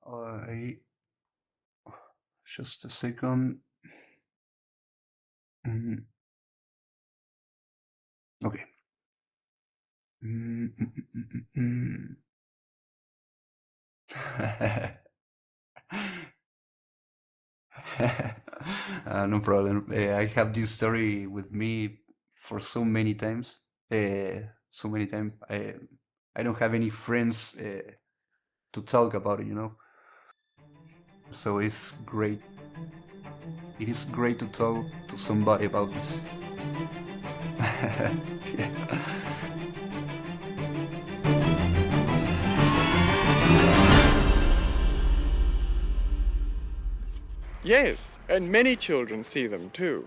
I just a second. Mm, okay. Mm, mm, mm, mm, mm. No problem. I have this story with me for so many times. So many times. I don't have any friends to talk about it. So it's great. It is great to talk to somebody about this. Yeah. Yes, and many children see them too.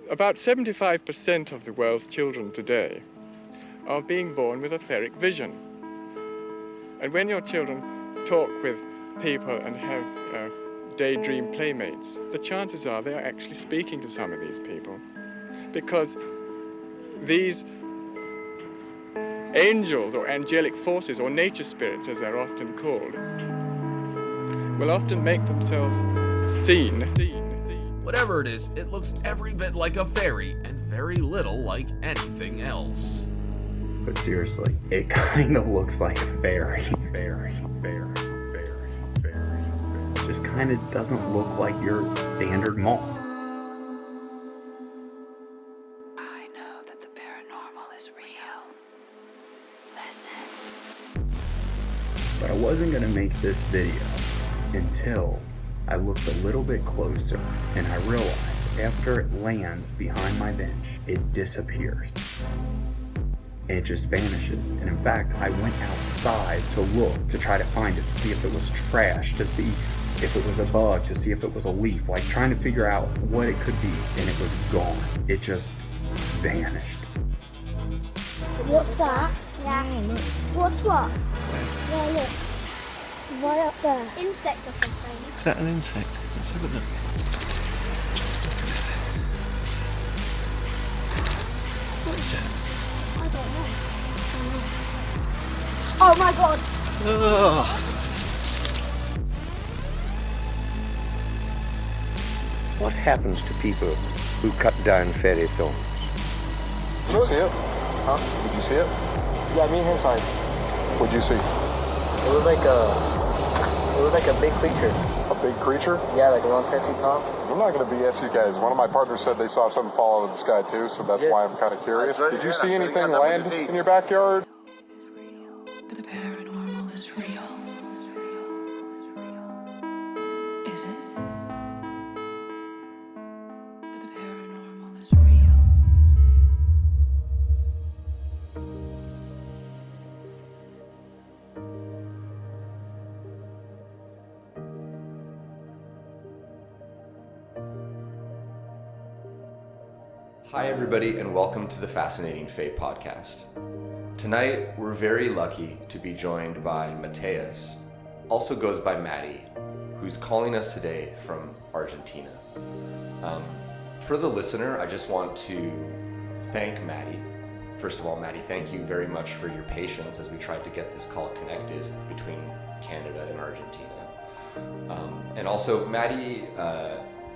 About 75% of the world's children today are being born with etheric vision. And when your children talk with people and have daydream playmates, the chances are they are actually speaking to some of these people. Because these angels or angelic forces or nature spirits, as they're often called, will often make themselves seen. Whatever it is, it looks every bit like a fairy and very little like anything else. But seriously, it kind of looks like a fairy. Just kind of doesn't look like your standard moth. I know that the paranormal is real. Listen. But I wasn't going to make this video until I looked a little bit closer and I realized after it lands behind my bench, it disappears. And it just vanishes. And in fact, I went outside to look, to try to find it, to see if it was trash, to see if it was a bug, to see if it was a leaf, like trying to figure out what it could be, and it was gone. It just vanished. What's that? Yeah. What's what? Yeah, look. Right up there. Insect or something. Is that an insect? Let's have a look. What is it? I don't know. Oh my god! Oh. What happens to people who cut down fairy films? Did you see it? Huh? Did you see it? Yeah, me and him saw it. What'd you see? It was like a big creature. A big creature? Yeah, like around 10 feet tall. I'm not going to BS you guys. One of my partners said they saw something fall out of the sky too, so that's why I'm kind of curious. Did you see anything land in your backyard? The paranormal is real. Is it? The paranormal is real. Hi everybody and welcome to the Fascinating Fae podcast. Tonight we're very lucky to be joined by Mateus, also goes by Matty, who's calling us today from Argentina. For the listener, I just want to thank Matty. First of all, Matty, thank you very much for your patience as we tried to get this call connected between Canada and Argentina. And also, Matty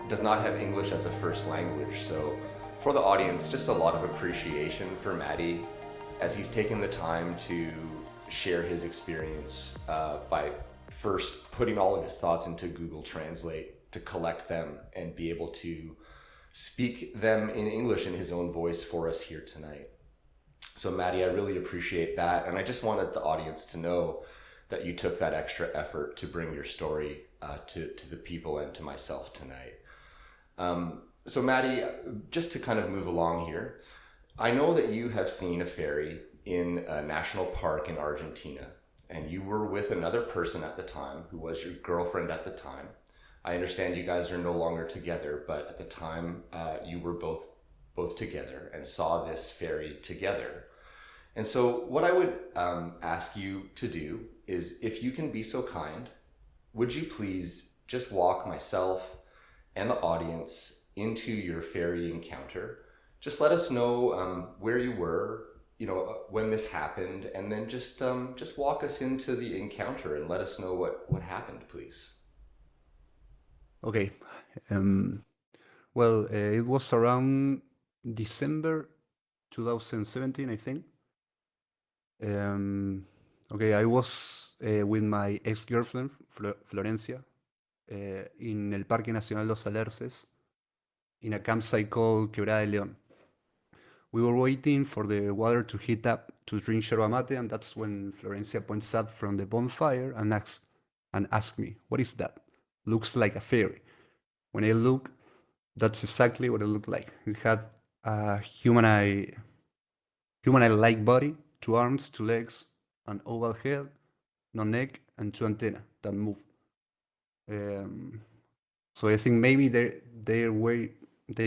does not have English as a first language, so for the audience, just a lot of appreciation for Matty as he's taken the time to share his experience by first putting all of his thoughts into Google Translate to collect them and be able to speak them in English in his own voice for us here tonight. So Matty, I really appreciate that. And I just wanted the audience to know that you took that extra effort to bring your story to the people and to myself tonight. So Matty, just to kind of move along here, I know that you have seen a fairy in a national park in Argentina, and you were with another person at the time who was your girlfriend at the time. I understand you guys are no longer together, but at the time you were both together and saw this fairy together. And so what I would ask you to do is, if you can be so kind, would you please just walk myself and the audience into your fairy encounter? Just let us know where you were, when this happened, and then just walk us into the encounter and let us know what happened, please. Okay. Well, it was around December 2017, I think. Okay, I was with my ex-girlfriend, Florencia, in el Parque Nacional Los Alerces, in a campsite called Quebrada de León. We were waiting for the water to heat up to drink yerba mate, and that's when Florencia points up from the bonfire and asks me, "What is that? Looks like a fairy." When I look, that's exactly what it looked like. It had a human-like body, 2 arms, 2 legs, an oval head, no neck, and 2 antennae that move. So I think maybe they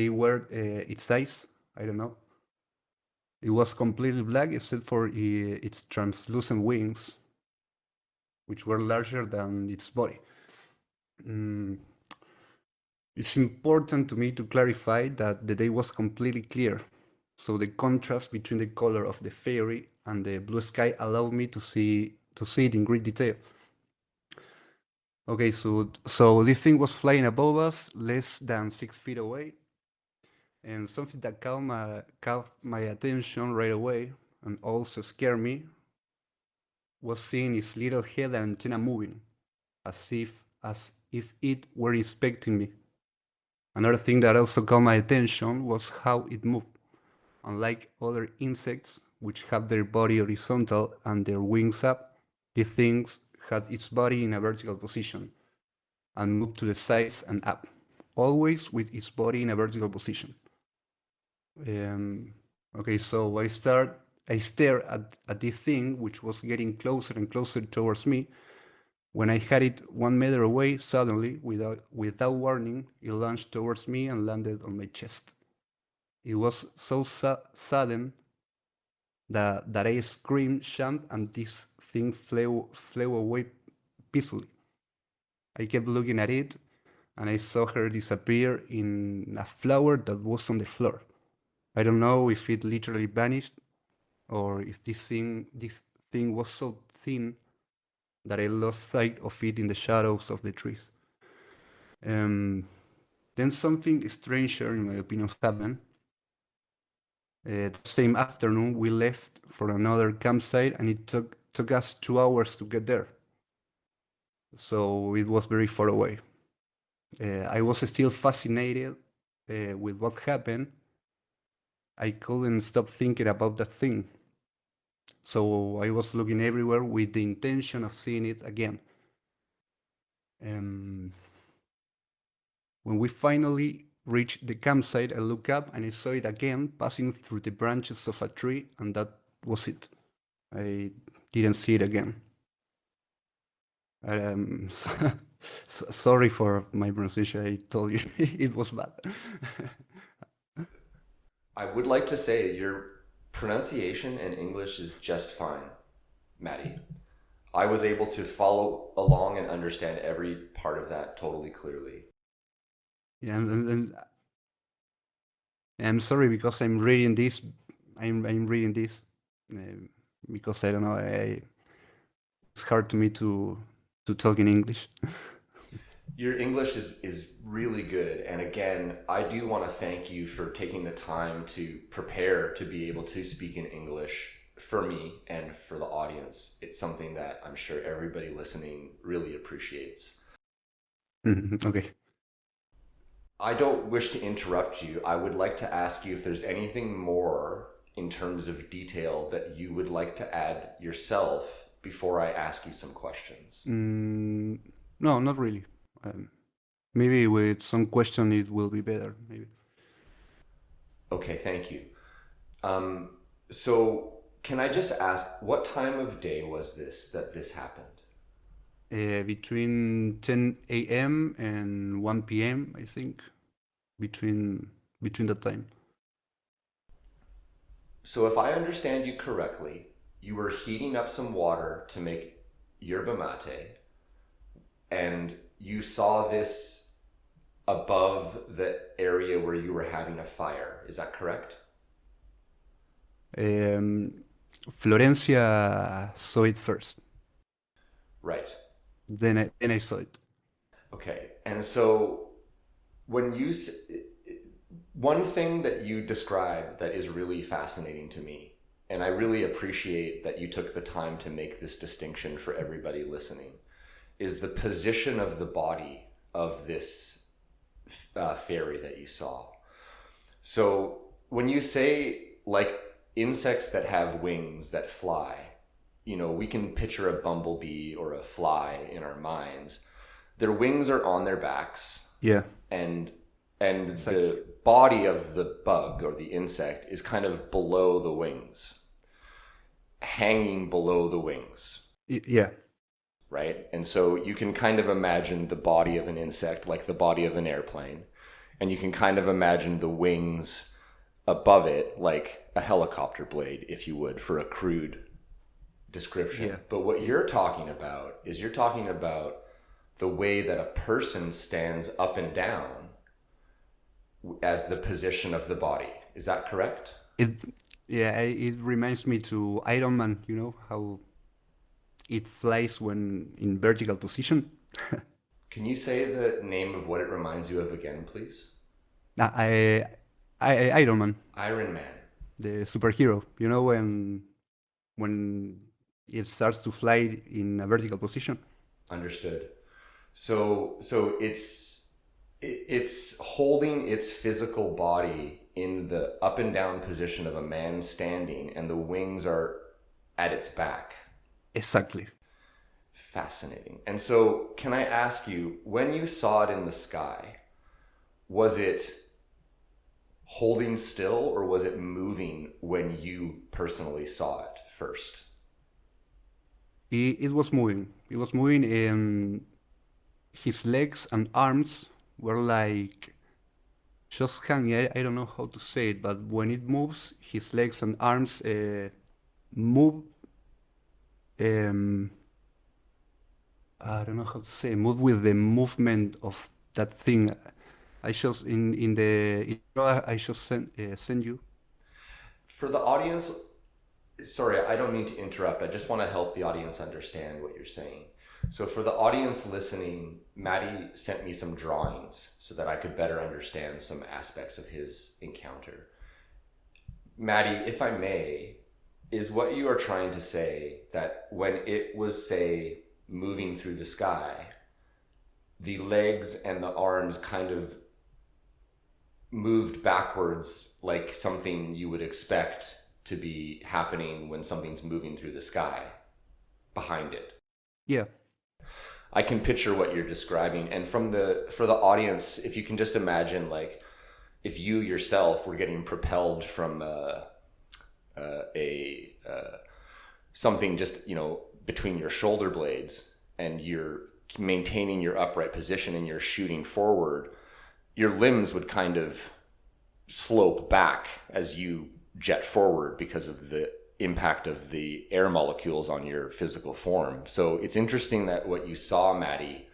were its size. I don't know. It was completely black except for its translucent wings, which were larger than its body. It's important to me to clarify that the day was completely clear, so the contrast between the color of the fairy and the blue sky allowed me to see it in great detail. Okay, so this thing was flying above us, less than 6 feet away, and something that caught my attention right away and also scared me was seeing its little head and antenna moving, as if it were inspecting me. Another thing that also caught my attention was how it moved. Unlike other insects, which have their body horizontal and their wings up, this thing had its body in a vertical position and moved to the sides and up, always with its body in a vertical position. Okay, so I stared at this thing, which was getting closer and closer towards me. When I had it 1 meter away, suddenly, without warning, it launched towards me and landed on my chest. It was so sudden that I screamed, jumped, and this thing flew away peacefully. I kept looking at it, and I saw her disappear in a flower that was on the floor. I don't know if it literally vanished, or if this thing was so thin that I lost sight of it in the shadows of the trees. Then something stranger, in my opinion, happened. The same afternoon, we left for another campsite, and it took us 2 hours to get there. So it was very far away. I was still fascinated with what happened. I couldn't stop thinking about that thing. So I was looking everywhere with the intention of seeing it again. When we finally reached the campsite, I looked up and I saw it again passing through the branches of a tree, and that was it. I didn't see it again. Sorry for my pronunciation. I told you it was bad. I would like to say your pronunciation in English is just fine, Matty. I was able to follow along and understand every part of that totally clearly. Yeah, and I'm sorry because I'm reading this. I'm reading this because I don't know. It's hard to me to talk in English. Your English is really good, and again, I do want to thank you for taking the time to prepare to be able to speak in English for me and for the audience. It's something that I'm sure everybody listening really appreciates. Okay. I don't wish to interrupt you. I would like to ask you if there's anything more in terms of detail that you would like to add yourself before I ask you some questions. No, not really. Maybe with some question it will be better. Maybe. Okay, thank you. So can I just ask, what time of day was that this happened? Between 10 a.m. and 1 p.m. I think. Between that time. So if I understand you correctly, you were heating up some water to make yerba mate, and you saw this above the area where you were having a fire. Is that correct? Um, Florencia saw it first. Right. Then I saw it. Okay. And so when you one thing that you described that is really fascinating to me, and I really appreciate that you took the time to make this distinction for everybody listening, is the position of the body of this fairy that you saw. So when you say like insects that have wings that fly, we can picture a bumblebee or a fly in our minds. Their wings are on their backs. Yeah. And the body of the bug or the insect is kind of below the wings, hanging below the wings. Yeah. Right? And so you can kind of imagine the body of an insect like the body of an airplane. And you can kind of imagine the wings above it like a helicopter blade, if you would, for a crude description. Yeah. But what you're talking about is the way that a person stands up and down as the position of the body. Is that correct? It reminds me to Iron Man, how it flies when in vertical position. Can you say the name of what it reminds you of again, please? Iron Man. Iron Man. The superhero. When it starts to fly in a vertical position. Understood. So it's holding its physical body in the up and down position of a man standing, and the wings are at its back. Exactly. Fascinating. And so can I ask you, when you saw it in the sky, was it holding still or was it moving when you personally saw it first? It was moving. It was moving, and his legs and arms were like just hanging. I don't know how to say it, but when it moves, his legs and arms move. I don't know how to say. Move with the movement of that thing. I just I just send you. For the audience, sorry, I don't mean to interrupt. I just want to help the audience understand what you're saying. So for the audience listening, Matty sent me some drawings so that I could better understand some aspects of his encounter. Matty, if I may, is what you are trying to say that when it was, say, moving through the sky, the legs and the arms kind of moved backwards like something you would expect to be happening when something's moving through the sky behind it? Yeah. I can picture what you're describing. And for the audience, if you can just imagine, like, if you yourself were getting propelled from something just, between your shoulder blades, and you're maintaining your upright position and you're shooting forward, your limbs would kind of slope back as you jet forward because of the impact of the air molecules on your physical form. So it's interesting that what you saw, Matty,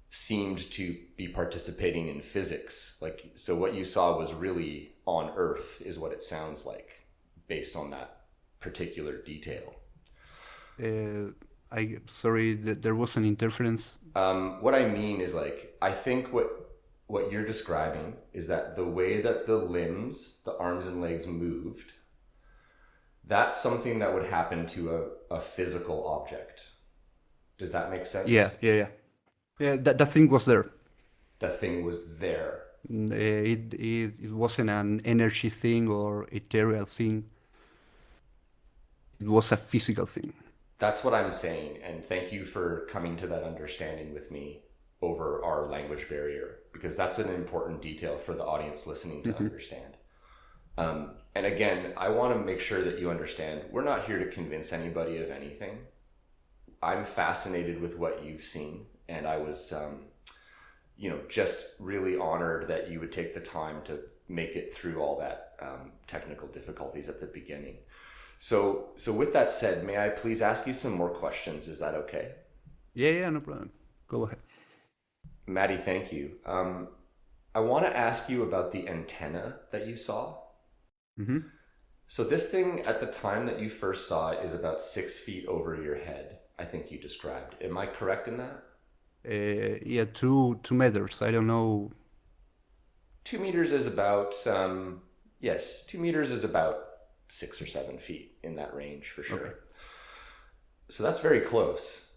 seemed to be participating in physics. Like, so what you saw was really on Earth, is what it sounds like, based on that particular detail. Sorry that there was an interference. What I mean is, like, I think what you're describing is that the way that the limbs, the arms and legs moved, that's something that would happen to a physical object. Does that make sense? Yeah. That thing was there. That thing was there. It wasn't an energy thing or ethereal thing. It was a physical thing. That's what I'm saying, and thank you for coming to that understanding with me over our language barrier, because that's an important detail for the audience listening to understand. And again, I want to make sure that you understand, we're not here to convince anybody of anything. I'm fascinated with what you've seen, and I was, just really honored that you would take the time to make it through all that technical difficulties at the beginning. So with that said, may I please ask you some more questions? Is that okay? Yeah, no problem. Go ahead. Matty, thank you. I want to ask you about the antenna that you saw. Mm-hmm. So this thing at the time that you first saw it is about 6 feet over your head, I think you described. Am I correct in that? Yeah, 2 meters. I don't know. 2 meters is about, yes, 2 meters is about 6 or 7 feet in that range for sure. Okay. So that's very close.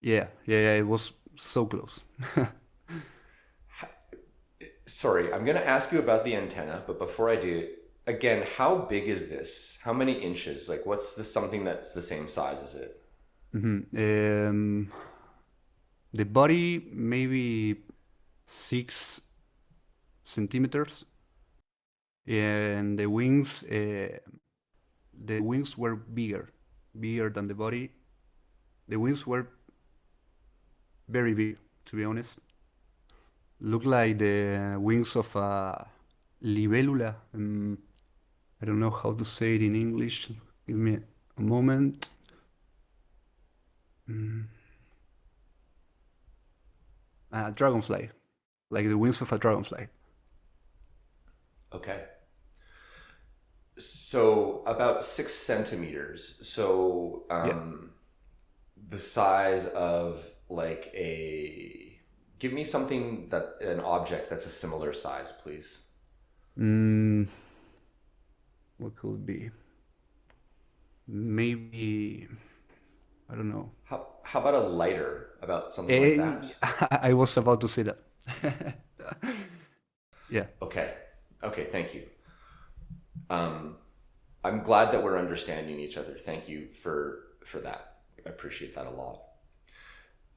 Yeah, it was so close. Sorry, I'm going to ask you about the antenna, but before I do, again, how big is this? How many inches? Like, what's something that's the same size as it? The body maybe 6 centimeters, and the wings were bigger than the body. The wings were very big, to be honest. Look like the wings of a libélula. I don't know how to say it in English. Give me a moment. A dragonfly, like the wings of a dragonfly. Okay. So about 6 centimeters. So the size of like give me something an object that's a similar size, please. What could it be? Maybe, I don't know. How about a lighter? About something like that? I was about to say that. Yeah. Okay, thank you. I'm glad that we're understanding each other. Thank you for that. I appreciate that a lot.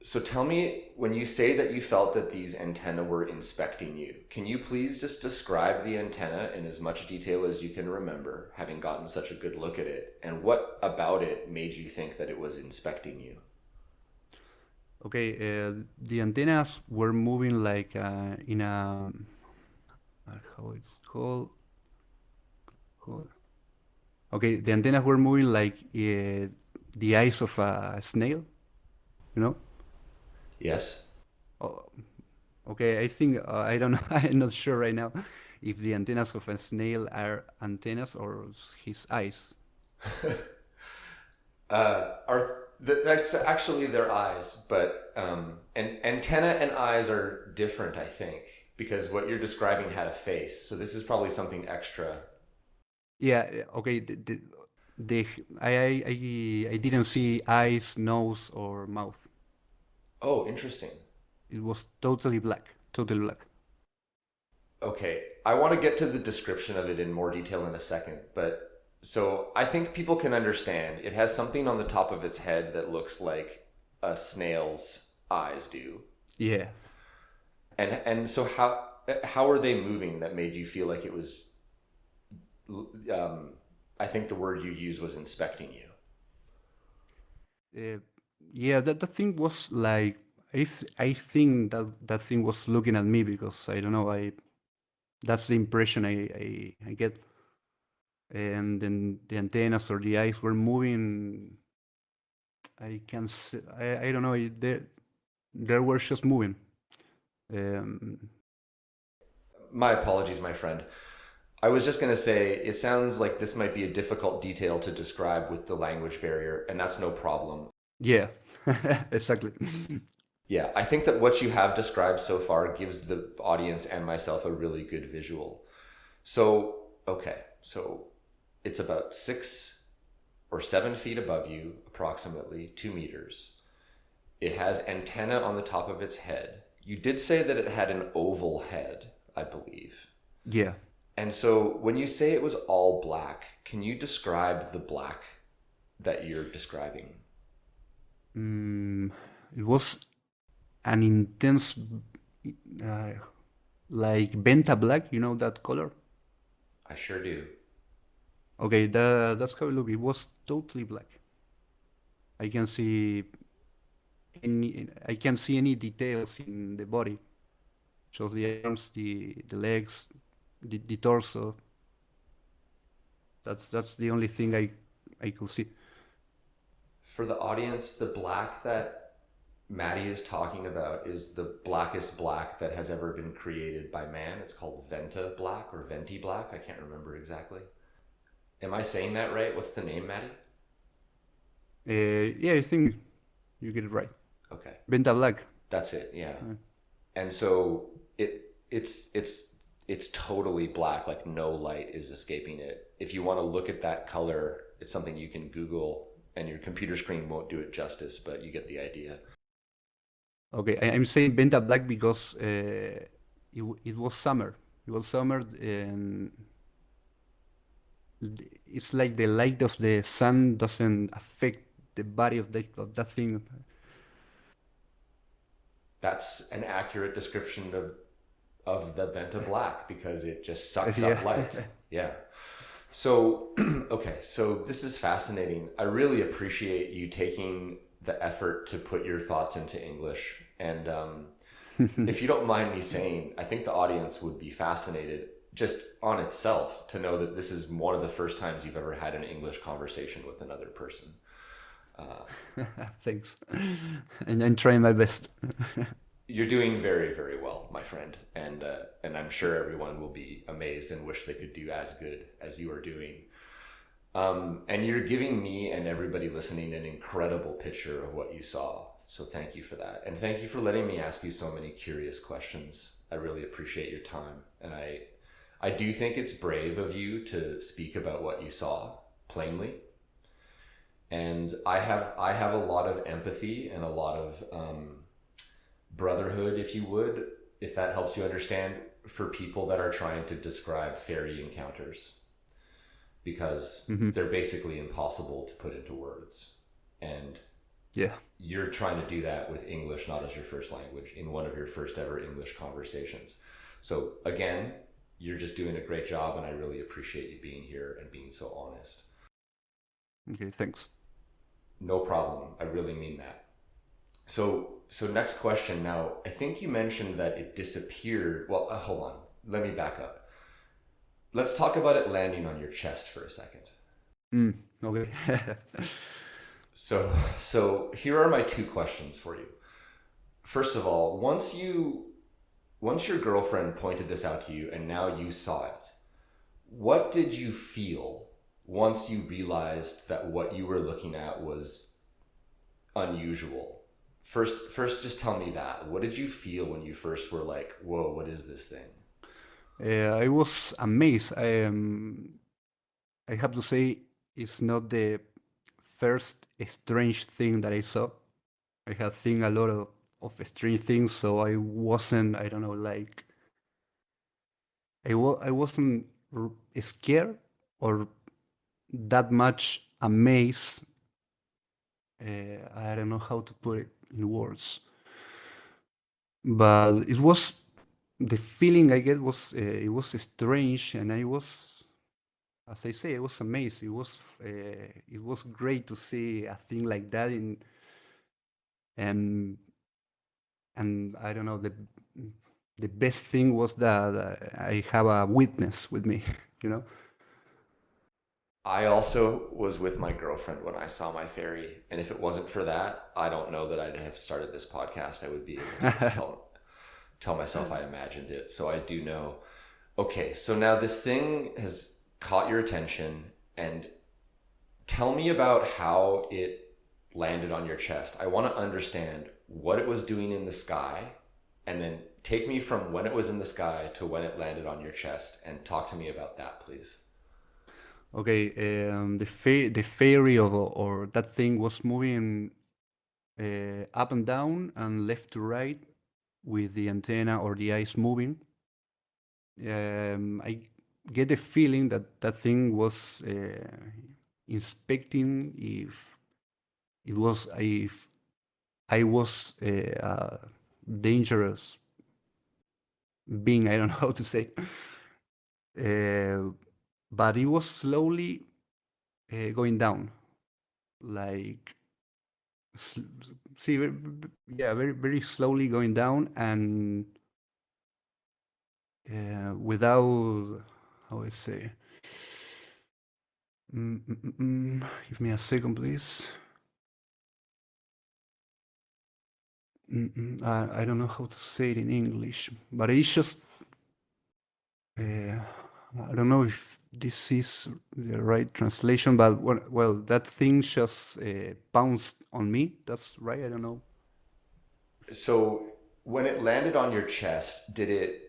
So tell me, when you say that you felt that these antennae were inspecting you, can you please just describe the antenna in as much detail as you can remember, having gotten such a good look at it, and what about it made you think that it was inspecting you? Okay, the antennas were moving like in a, how it's called? Okay, the antennas were moving like the eyes of a snail, you know? Yes. Oh, okay, I think I don't know. I'm not sure right now if the antennas of a snail are antennas or his eyes. That's actually their eyes, but and antenna and eyes are different, I think, because what you're describing had a face. So this is probably something extra. Yeah. Okay. I didn't see eyes, nose, or mouth. Oh, interesting. It was totally black. Totally black. Okay, I want to get to the description of it in more detail in a second, but so I think people can understand. It has something on the top of its head that looks like a snail's eyes do. Yeah. And so how are they moving that made you feel like it was? I think the word you used was inspecting you. Yeah, that the thing was like I think that thing was looking at me because I don't know, that's the impression I get. And then the antennas or the eyes were moving. I can say, I don't know, they were just moving. My apologies, my friend. I was just going to say, it sounds like this might be a difficult detail to describe with the language barrier, and that's no problem. Yeah, exactly. Yeah, I think that what you have described so far gives the audience and myself a really good visual. So, okay, so it's about 6 or 7 feet above you, approximately 2 meters. It has antenna on the top of its head. You did say that it had an oval head, I believe. Yeah. And so when you say it was all black, can you describe the black that you're describing? It was an intense, like Venta black, you know that color? I sure do. Okay, that's how it looked. It was totally black. I can see any details in the body. Shows the arms, the legs, the torso. That's the only thing I could see. For the audience, the black that Matty is talking about is the blackest black that has ever been created by man. It's called Venta black or Venti black. I can't remember exactly. Am I saying that right? What's the name, Matty? Yeah, I think you get it right. Okay. Venta Black. That's it, yeah. And so it's totally black, like no light is escaping it. If you want to look at that color, it's something you can Google, and your computer screen won't do it justice, but you get the idea. Okay, I'm saying Venta Black because it was summer. It was summer, and it's like the light of the sun doesn't affect the body of that thing. That's an accurate description of the Venta Black because it just sucks Yeah. up light. Yeah. So, okay, so this is fascinating. I really appreciate you taking the effort to put your thoughts into English. And if you don't mind me saying, I think the audience would be fascinated just on itself to know that this is one of the first times you've ever had an English conversation with another person. Thanks. And I'm trying my best. You're doing very, very well, my friend, and I'm sure everyone will be amazed and wish they could do as good as you are doing. And you're giving me and everybody listening an incredible picture of what you saw. So thank you for that, and thank you for letting me ask you so many curious questions. I really appreciate your time, and I do think it's brave of you to speak about what you saw plainly. And I have a lot of empathy and a lot of brotherhood, if you would, if that helps you understand, for people that are trying to describe fairy encounters, because they're basically impossible to put into words. And yeah, you're trying to do that with English, not as your first language, in one of your first ever English conversations. So again, you're just doing a great job, and I really appreciate you being here and being so honest. Okay, thanks. No problem. I really mean that. So next question. Now, I think you mentioned that it disappeared. Well, hold on. Let me back up. Let's talk about it landing on your chest for a second. Okay. So here are my two questions for you. First of all, once your girlfriend pointed this out to you and now you saw it, what did you feel once you realized that what you were looking at was unusual? First, just tell me that. What did you feel when you first were like, whoa, what is this thing? I was amazed. I have to say, it's not the first strange thing that I saw. I have seen a lot of strange things, so I wasn't, I don't know, like, I wasn't scared or that much amazed. I don't know how to put it in words, but it was the feeling I get was it was strange, and I was, as I say, I was amazed. It was great to see a thing like that and I don't know, the best thing was that I have a witness with me, you know. I also was with my girlfriend when I saw my fairy, and if it wasn't for that, I don't know that I'd have started this podcast. I would be able to just tell myself I imagined it. So I do know. Okay, so now this thing has caught your attention, and tell me about how it landed on your chest. I want to understand what it was doing in the sky, and then take me from when it was in the sky to when it landed on your chest, and talk to me about that, please. Okay, the fairy or that thing was moving up and down and left to right with the antenna or the eyes moving. I get the feeling that that thing was inspecting if I was a dangerous being. I don't know how to say. But it was slowly going down, like see, very very slowly going down, and without, how I say. Give me a second, please. I don't know how to say it in English, but it's just I don't know if this is the right translation, but well, that thing just bounced on me. That's right. I don't know. So when it landed on your chest, did it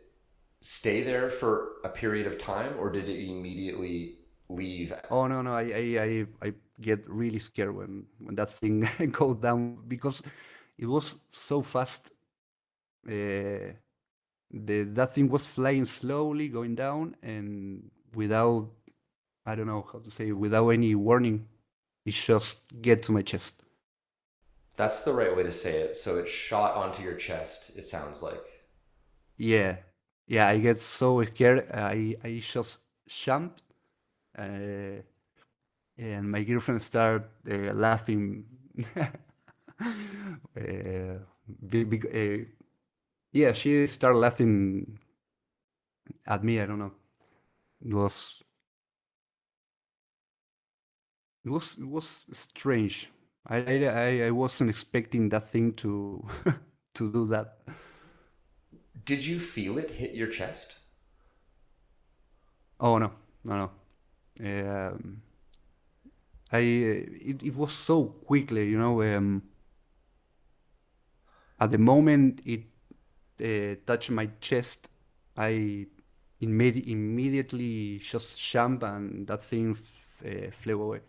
stay there for a period of time, or did it immediately leave? Oh no, no! I get really scared when that thing goes down because it was so fast. That thing was flying slowly, going down, and without, I don't know how to say, without any warning, it just get to my chest. That's the right way to say it. So it shot onto your chest, it sounds like. Yeah, yeah. I get so scared. I just jumped, uh, and my girlfriend started laughing. uh, yeah, she started laughing at me. I don't know. It was it was strange. I wasn't expecting that thing to to do that. Did you feel it hit your chest? Oh no, no, no. It was so quickly, you know. At the moment it touched my chest, I immediately just jumped and that thing flew away.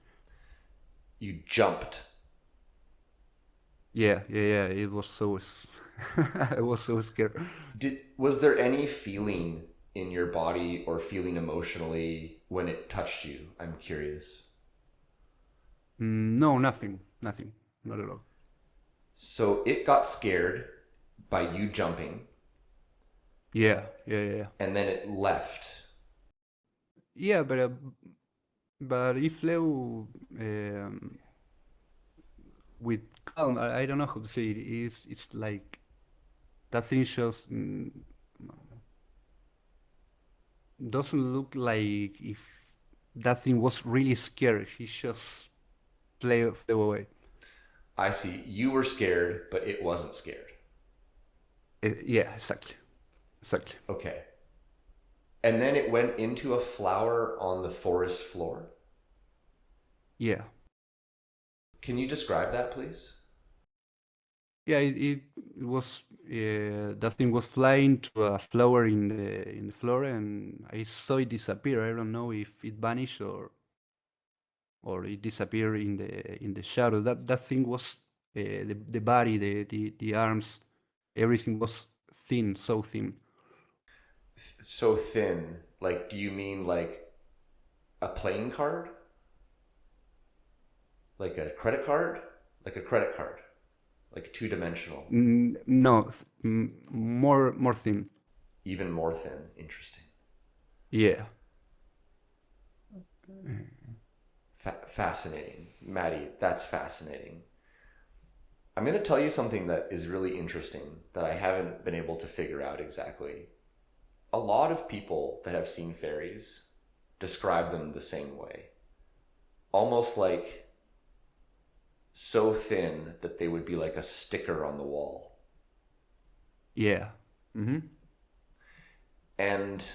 You jumped. Yeah, yeah, yeah. It was so. I was so scared. Was there any feeling in your body or feeling emotionally when it touched you? I'm curious. No, nothing, nothing, not at all. So it got scared by you jumping. Yeah, yeah, yeah. And then it left. Yeah, but it flew with calm. I don't know how to say it. It's like that thing just doesn't look like if that thing was really scared. He just flew away. I see. You were scared, but it wasn't scared. Yeah, exactly. Exactly. Okay. And then it went into a flower on the forest floor? Yeah. Can you describe that, please? Yeah, it was that thing was flying to a flower in the floor, and I saw it disappear. I don't know if it vanished or it disappeared in the shadow. That thing was the body, the arms, everything was thin, so thin. So thin. Like, do you mean like a playing card? Like a credit card? Like a credit card. Like two-dimensional. No, more thin. Even more thin. Interesting. Yeah. Fascinating. Matty, that's fascinating. I'm going to tell you something that is really interesting that I haven't been able to figure out exactly. A lot of people that have seen fairies describe them the same way. Almost like so thin that they would be like a sticker on the wall. Yeah. Mm-hmm. And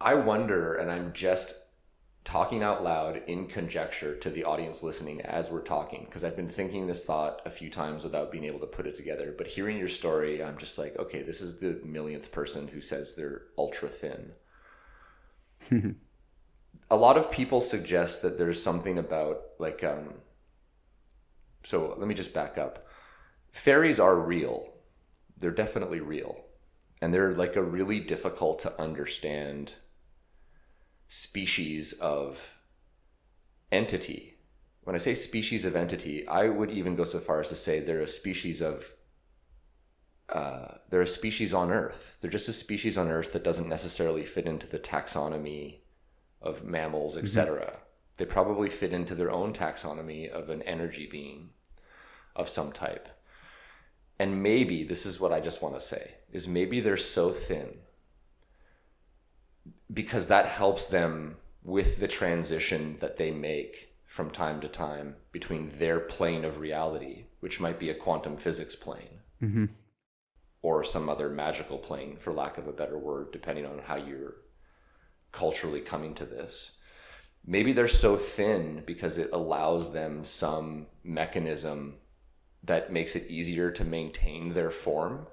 I wonder, and I'm just talking out loud in conjecture to the audience listening as we're talking, because I've been thinking this thought a few times without being able to put it together. But hearing your story, I'm just like, okay, this is the millionth person who says they're ultra thin. A lot of people suggest that there's something about like, so let me just back up. Fairies are real. They're definitely real. And they're like a really difficult to understand species of entity. When I say species of entity, I would even go so far as to say they're a species of they're a species on Earth. They're just a species on Earth that doesn't necessarily fit into the taxonomy of mammals, etc. Mm-hmm. They probably fit into their own taxonomy of an energy being of some type. And maybe, this is what I just want to say, is maybe they're so thin because that helps them with the transition that they make from time to time between their plane of reality, which might be a quantum physics plane, mm-hmm. or some other magical plane, for lack of a better word, depending on how you're culturally coming to this. Maybe they're so thin because it allows them some mechanism that makes it easier to maintain their form.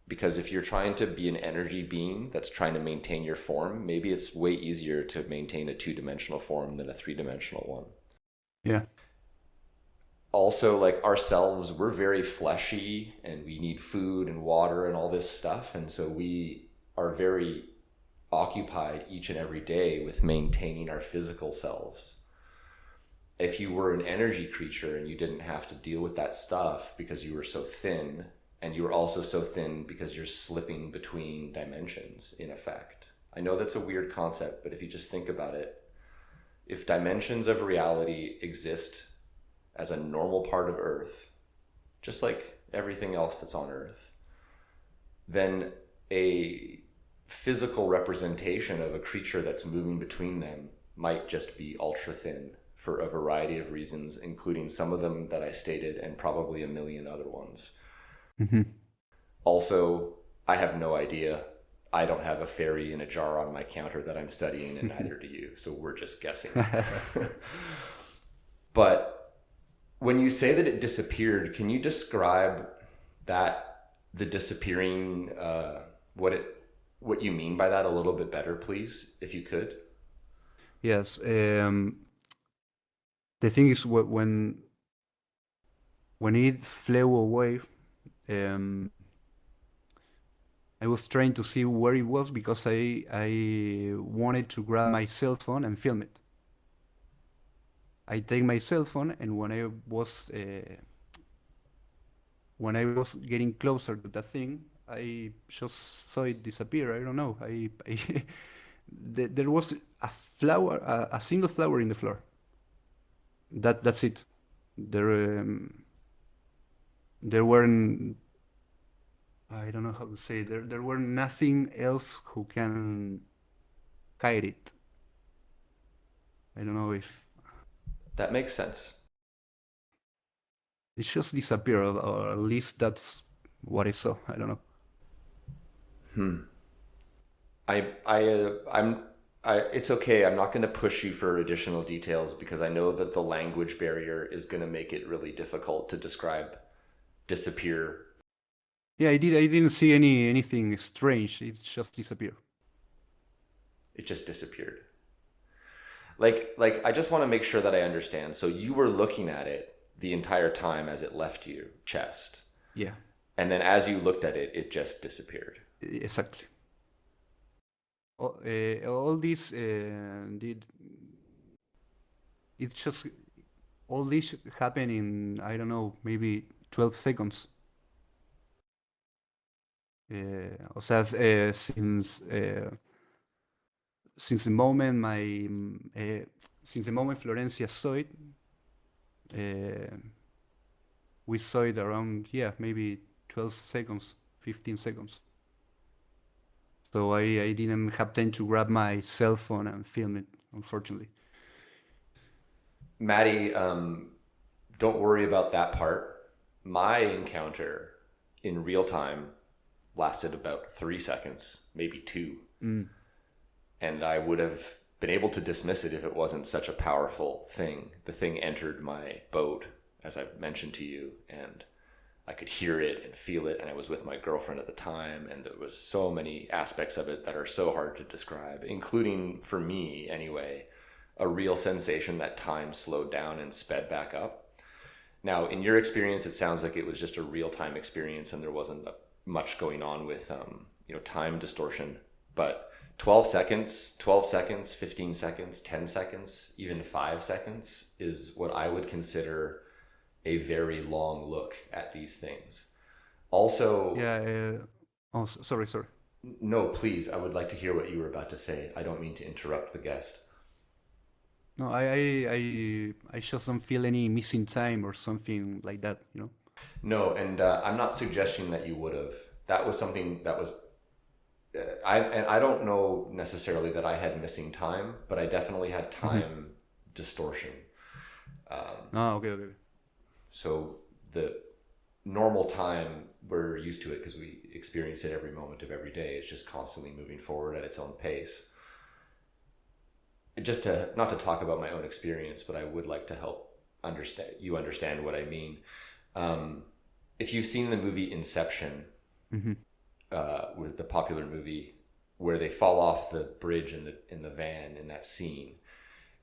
Because if you're trying to be an energy being that's trying to maintain your form, maybe it's way easier to maintain a 2-dimensional form than a 3-dimensional one. Yeah. Also, like ourselves, we're very fleshy and we need food and water and all this stuff. And so we are very occupied each and every day with maintaining our physical selves. If you were an energy creature and you didn't have to deal with that stuff because you were so thin, and you were also so thin because you're slipping between dimensions, in effect. I know that's a weird concept, but if you just think about it, if dimensions of reality exist as a normal part of Earth, just like everything else that's on Earth, then a physical representation of a creature that's moving between them might just be ultra thin for a variety of reasons, including some of them that I stated and probably a million other ones. Mm-hmm. Also, I have no idea. I don't have a fairy in a jar on my counter that I'm studying, and neither do you. So we're just guessing. But when you say that it disappeared, can you describe that, the disappearing, what you mean by that a little bit better, please, if you could? Yes. The thing is, when it flew away, I was trying to see where it was because I wanted to grab my cell phone and film it. I take my cell phone, and when I was getting closer to that thing, I just saw it disappear. I don't know. There was a flower, a single flower in the floor. That's it. There weren't. I don't know how to say. There were nothing else who can hide it. I don't know if that makes sense. It just disappeared, or at least that's what I saw. I don't know. It's okay. I'm not going to push you for additional details because I know that the language barrier is going to make it really difficult to describe disappear. Yeah, I didn't see anything strange. It just disappeared. It just disappeared. Like I just want to make sure that I understand. So you were looking at it the entire time as it left your chest. Yeah. And then as you looked at it, it just disappeared. Exactly. All this all this happened in, I don't know, maybe 12 seconds. O sea, since the moment Florencia saw it, we saw it around, maybe 12 seconds, 15 seconds. So I didn't have time to grab my cell phone and film it, unfortunately. Matty, don't worry about that part. My encounter in real time lasted about 3 seconds, maybe 2. And I would have been able to dismiss it if it wasn't such a powerful thing. The thing entered my boat, as I've mentioned to you, and I could hear it and feel it, and I was with my girlfriend at the time, and there was so many aspects of it that are so hard to describe, including, for me anyway, a real sensation that time slowed down and sped back up. Now, in your experience, it sounds like it was just a real-time experience and there wasn't much going on with time distortion, but 12 seconds, 15 seconds, 10 seconds, even 5 seconds is what I would consider a very long look at these things. Also... sorry. No, please, I would like to hear what you were about to say. I don't mean to interrupt the guest. No, I just don't feel any missing time or something like that, No, and I'm not suggesting that you would have. That was something that was... I don't know necessarily that I had missing time, but I definitely had time distortion. Okay. So the normal time, we're used to it because we experience it every moment of every day. It's just constantly moving forward at its own pace. just to not to talk about my own experience, but I would like to help understand what I mean. If you've seen the movie Inception, with the popular movie where they fall off the bridge in the van in that scene,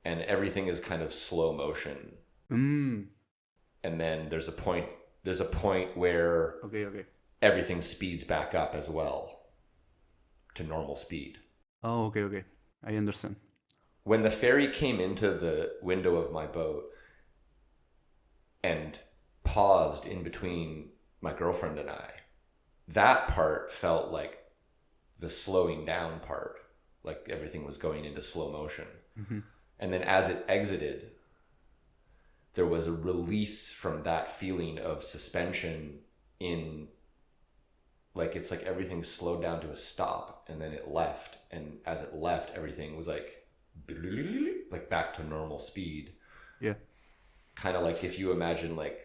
and everything is kind of slow motion, and then there's a point where everything speeds back up as well to normal speed. Oh, okay. I understand. When the ferry came into the window of my boat and paused in between my girlfriend and I, that part felt like the slowing down part, like everything was going into slow motion. And then as it exited, there was a release from that feeling of suspension in, like, it's like everything slowed down to a stop, and then it left. And as it left, everything was like back to normal speed. Yeah. Kind of like if you imagine like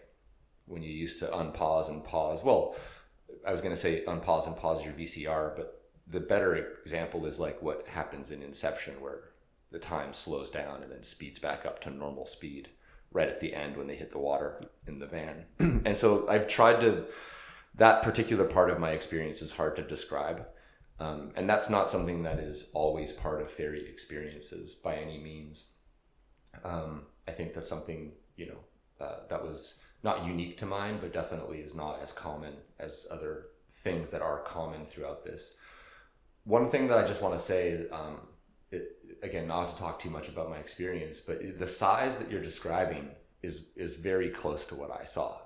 when you used to unpause and pause. Well, I was going to say unpause and pause your VCR, but the better example is like what happens in Inception, where the time slows down and then speeds back up to normal speed right at the end when they hit the water in the van. And so I've tried to, that particular part of my experience is hard to describe. And that's not something that is always part of ferry experiences by any means. I think that's something, that was not unique to mine, but definitely is not as common as other things that are common throughout this. One thing that I just want to say, again, not to talk too much about my experience, but the size that you're describing is very close to what I saw.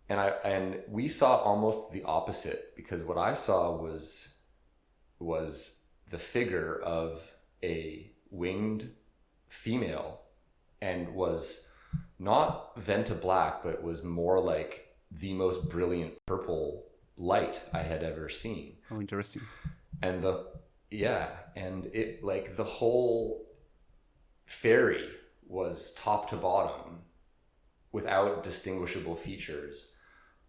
And we saw almost the opposite, because what I saw was the figure of a winged female, and was not venta black, but was more like the most brilliant purple light I had ever seen. Oh, interesting. And it, like, the whole ferry was top to bottom without distinguishable features,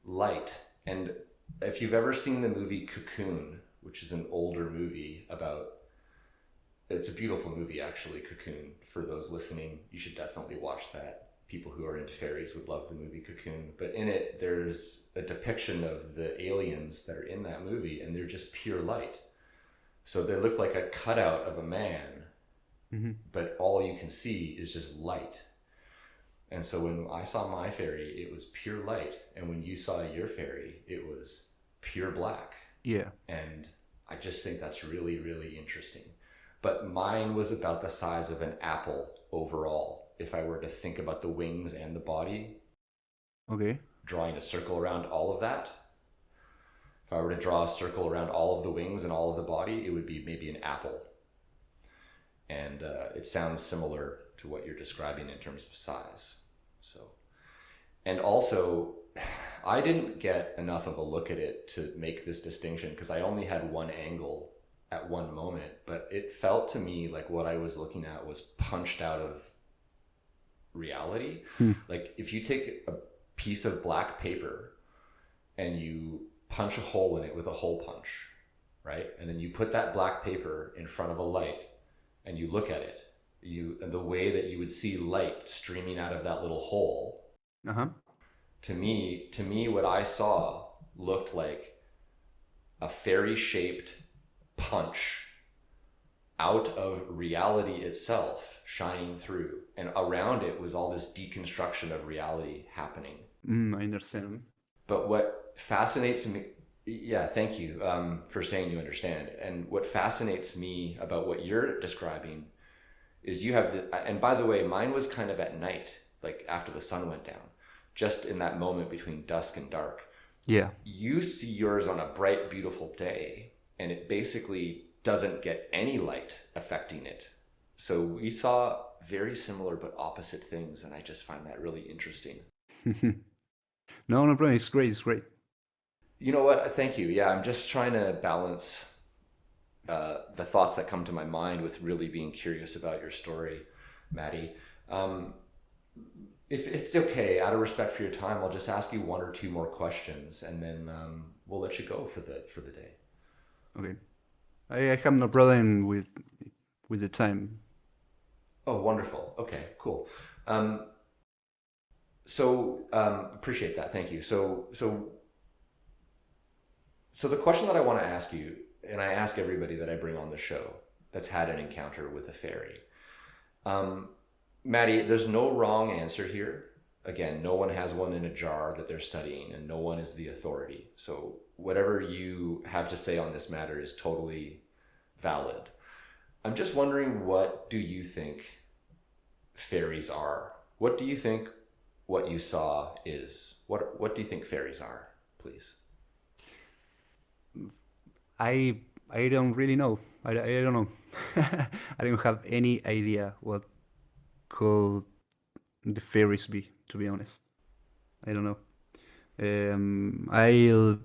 light. And if you've ever seen the movie Cocoon, which is an older movie it's a beautiful movie actually, Cocoon. For those listening, you should definitely watch that. People who are into fairies would love the movie Cocoon. But in it, there's a depiction of the aliens that are in that movie, and they're just pure light. So they look like a cutout of a man, but all you can see is just light. And so when I saw my fairy, it was pure light. And when you saw your fairy, it was pure black. Yeah. And I just think that's really, really interesting. But mine was about the size of an apple overall, if I were to think about the wings and the body. Okay. Drawing a circle around all of that. If I were to draw a circle around all of the wings and all of the body, it would be maybe an apple. And it sounds similar to what you're describing in terms of size. So, and also, I didn't get enough of a look at it to make this distinction, because I only had one angle at one moment, but it felt to me like what I was looking at was punched out of reality. Like if you take a piece of black paper and you punch a hole in it with a hole punch, right? And then you put that black paper in front of a light and you look at it, and the way that you would see light streaming out of that little hole. To me, what I saw looked like a fairy-shaped punch out of reality itself shining through, and around it was all this deconstruction of reality happening. I understand. But what fascinates me, thank you for saying you understand. And what fascinates me about what you're describing is you have and by the way, mine was kind of at night, like after the sun went down, just in that moment between dusk and dark. Yeah. You see yours on a bright, beautiful day, and it basically doesn't get any light affecting it. So we saw very similar but opposite things, and I just find that really interesting. No problem. It's great. It's great. You know what? Thank you. Yeah, I'm just trying to balance the thoughts that come to my mind with really being curious about your story, Matty. If it's okay, out of respect for your time, I'll just ask you one or two more questions, and then we'll let you go for the day. Okay. I have no problem with the time. Oh, wonderful. Okay, cool. Appreciate that. Thank you. So the question that I want to ask you, and I ask everybody that I bring on the show that's had an encounter with a fairy. Matty, there's no wrong answer here. Again, no one has one in a jar that they're studying, and no one is the authority. So whatever you have to say on this matter is totally valid. I'm just wondering, what do you think fairies are? What do you think what you saw is? What do you think fairies are, please? I don't really know. I don't know. I don't have any idea what could the fairies be, to be honest. I don't know. I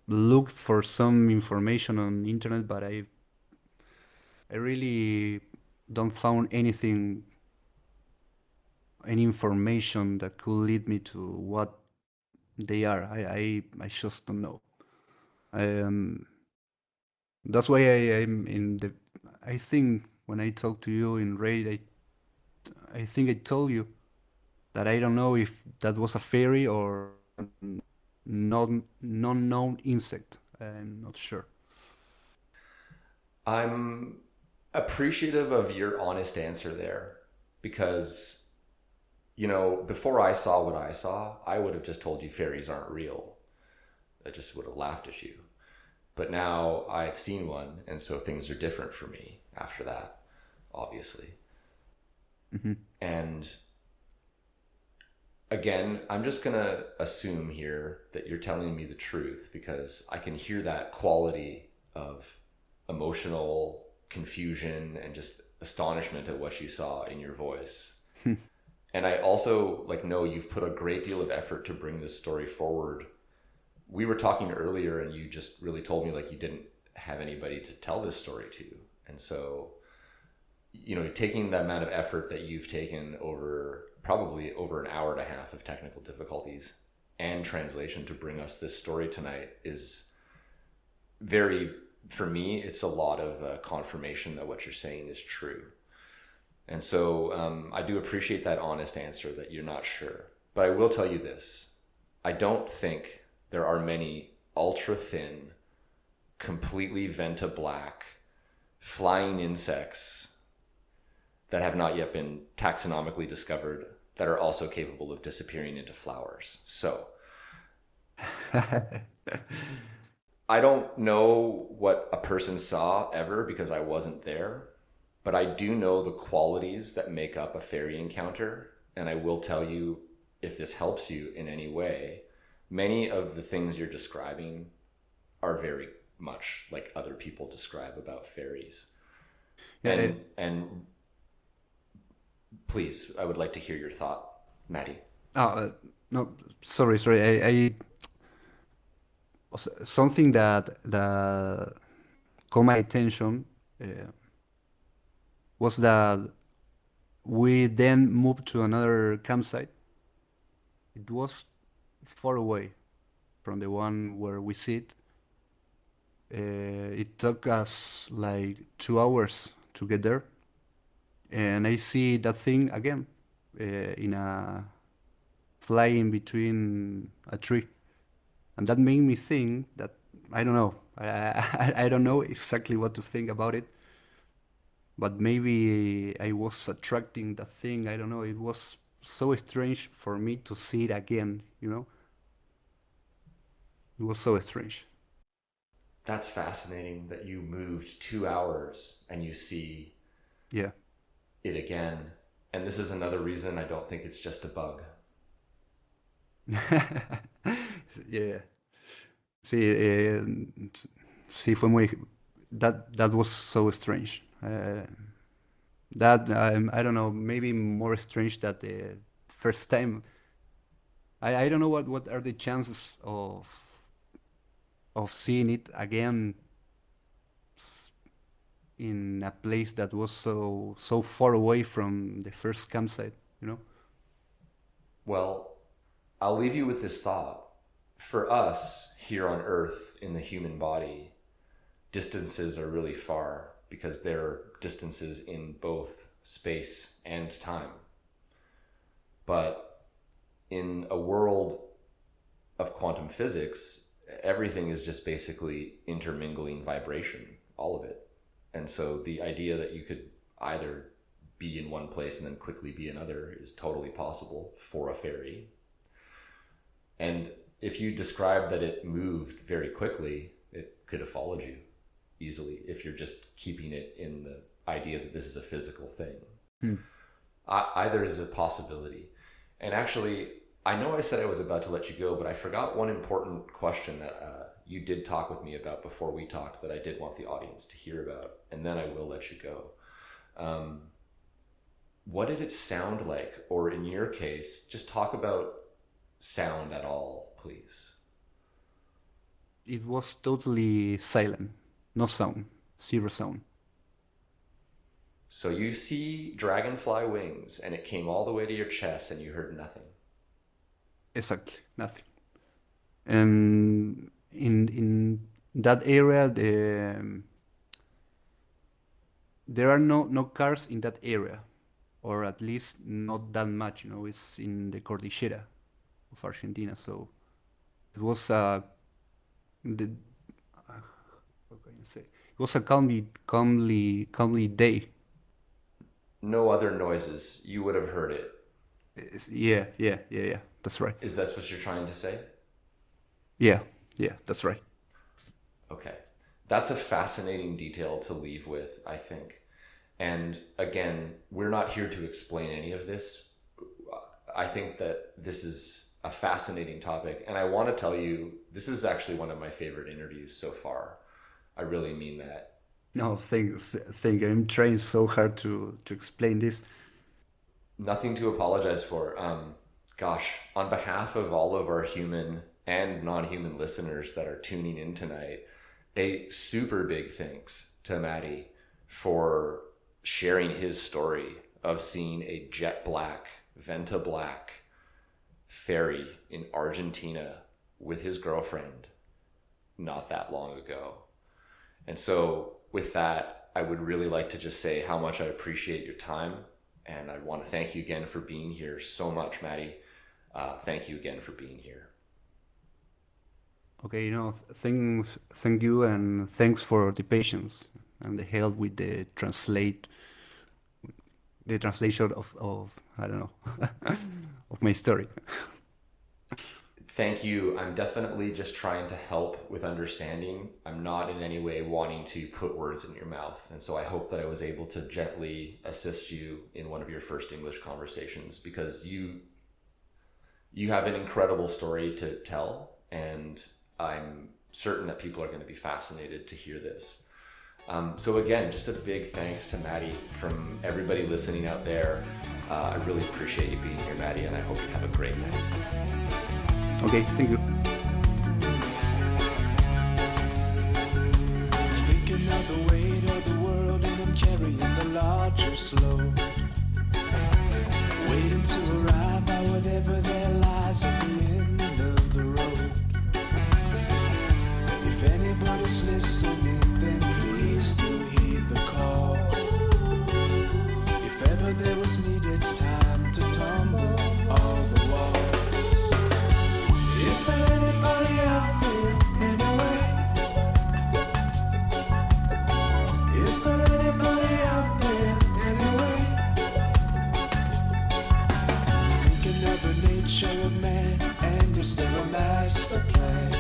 looked for some information on internet, but I really don't found anything, any information that could lead me to what they are. I just don't know. Um, that's why I'm in the. I think when I talked to you in Raid, I think I told you that I don't know if that was a fairy or non-known insect. I'm not sure. I'm appreciative of your honest answer there, because, before I saw what I saw, I would have just told you fairies aren't real. I just would have laughed at you. But now I've seen one, and so things are different for me after that, obviously. Mm-hmm. And again, I'm just going to assume here that you're telling me the truth, because I can hear that quality of emotional confusion and just astonishment at what you saw in your voice. And I also know you've put a great deal of effort to bring this story forward. We were talking earlier and you just really told me you didn't have anybody to tell this story to. And so, taking the amount of effort that you've taken probably over an hour and a half of technical difficulties and translation to bring us this story tonight is for me, it's a lot of confirmation that what you're saying is true. And so I do appreciate that honest answer that you're not sure. But I will tell you this. I don't think there are many ultra thin, completely venta black, flying insects that have not yet been taxonomically discovered that are also capable of disappearing into flowers. So I don't know what a person saw ever because I wasn't there, but I do know the qualities that make up a fairy encounter. And I will tell you, if this helps you in any way, many of the things you're describing are very much like other people describe about fairies. Yeah, and please, I would like to hear your thought, Matty. No, sorry. Something that caught my attention was that we then moved to another campsite. It was far away from the one where we sit. It took us 2 hours to get there, and I see that thing again in a flying between a tree, and that made me think that I don't know. I don't know exactly what to think about it, but maybe I was attracting that thing. I don't know. It was so strange for me to see it again. It was so strange. That's fascinating that you moved 2 hours and you see Yeah. it again. And this is another reason I don't think it's just a bug. Yeah. Sí, fue muy. That was so strange. That I don't know, maybe more strange than the first time. I don't know what are the chances of seeing it again in a place that was so far away from the first campsite. Well, I'll leave you with this thought. For us here on Earth in the human body, distances are really far because there are distances in both space, and time. But in a world of quantum physics, everything is just basically intermingling vibration, all of it. And so the idea that you could either be in one place and then quickly be another is totally possible for a fairy. And if you describe that it moved very quickly, it could have followed you easily if you're just keeping it in the idea that this is a physical thing. Either is a possibility. And actually, I know I said I was about to let you go, but I forgot one important question that you did talk with me about before we talked that I did want the audience to hear about, and then I will let you go. What did it sound like? Or in your case, just talk about sound at all, please. It was totally silent. No sound. Zero sound. So you see dragonfly wings, and it came all the way to your chest, and you heard nothing. Exactly, nothing. And in that area, there are no cars in that area, or at least not that much. It's in the Cordillera of Argentina, so it was how can you say? It was a calmly day. No other noises. You would have heard it. Yeah. That's right. Is that what you're trying to say? Yeah, that's right. Okay. That's a fascinating detail to leave with, I think. And again, we're not here to explain any of this. I think that this is a fascinating topic. And I want to tell you, this is actually one of my favorite interviews so far. I really mean that. No, thank I'm trying so hard to explain this. Nothing to apologize for. Gosh, on behalf of all of our human and non-human listeners that are tuning in tonight, a super big thanks to Matty for sharing his story of seeing a jet black, Venta black fairy in Argentina with his girlfriend not that long ago. And so with that, I would really like to just say how much I appreciate your time. And I want to thank you again for being here so much, Matty. Thank you again for being here. Okay, thank you, and thanks for the patience and the help with the translation of I don't know of my story. Thank you. I'm definitely just trying to help with understanding. I'm not in any way wanting to put words in your mouth. And so I hope that I was able to gently assist you in one of your first English conversations, because you have an incredible story to tell, and I'm certain that people are going to be fascinated to hear this. So again, just a big thanks to Matty from everybody listening out there. I really appreciate you being here, Matty, and I hope you have a great night. Okay, thank you. Thinking of the weight of the world, and I'm carrying the largest load. Waiting to arrive by whatever there lies at the end of the road. If anybody's listening, then please do heed the call. If ever there was need, it's time to tumble all the walls. Is there anybody out there anyway? Is there anybody out there anyway? Thinking of the nature of man, and is there a master plan?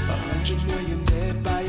100 million dead by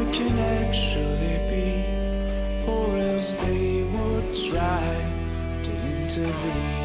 it can actually be, or else they would try to intervene.